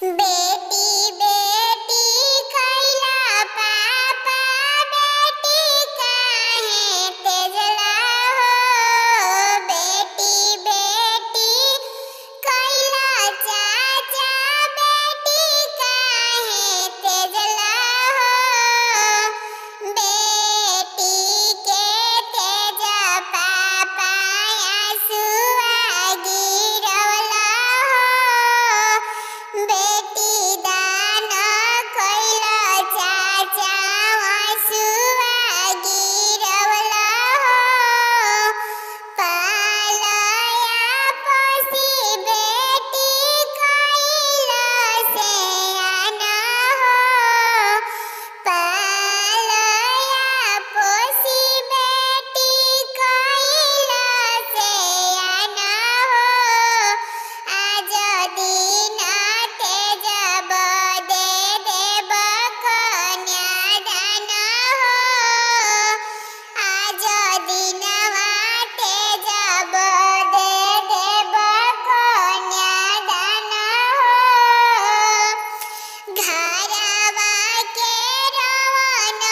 बेटी बेटी कैला पापा बेटी काहे तेजला हो। बेटी बेटी कैला चाचा बेटी काहे तेजला हो। बेटी के तेज पापा आंसुआ गिरवला हो। बेटी दान कैला चाचा आंसुआ गिरवला हो। पालया पोसी बेटी कैला सयाना हो। पालया पोसी बेटी कैला सयाना हो। आज दिन तेज बदे देव कन्यादान हो। आज दिनवा तेज बदे देव कन्यादान हो। घरवा के रवन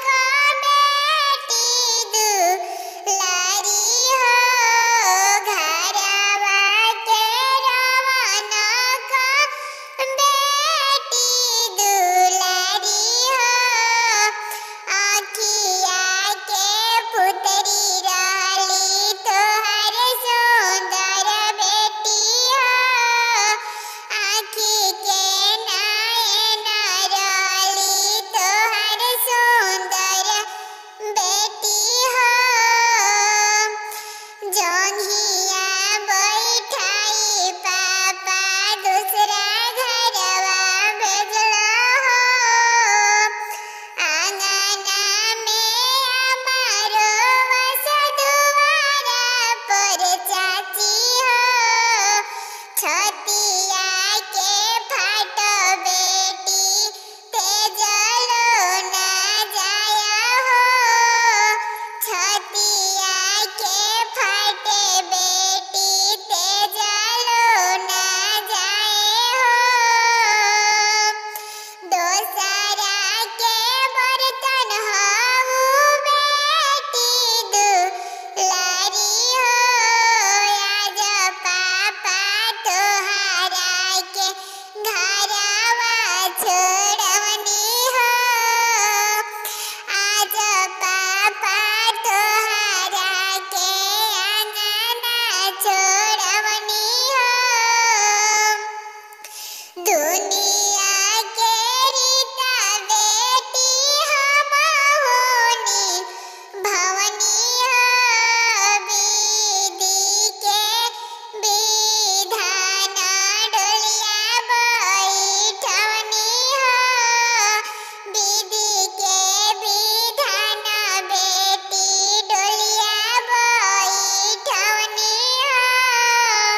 का बेटी दुलारी हो। घरवा के रवन का बेटी दुलारी हो। आँखिया के पुतरी रहली तोहर सुंदर बेटी हो। आँखी के नयन रहली तोहर सुंदर बेटी हो। जोंघिया बैठाई पापा दूसरा घरवा भेजला हो। आंगना में अमरो वसुधुवारा पर चाची हो। छतिया के फाट बेटी तेजलो ना जाया हो। छतिया के फाटे बेटी तेजलो ना जाए हो। दोसरा के बर्तन हऊ बेटी दुलारी हो। आज पापा तोहरा के घरवा छोड़वनी हो। आज पापा तोहरा के आंगना छोड़वनी हो। दुनिया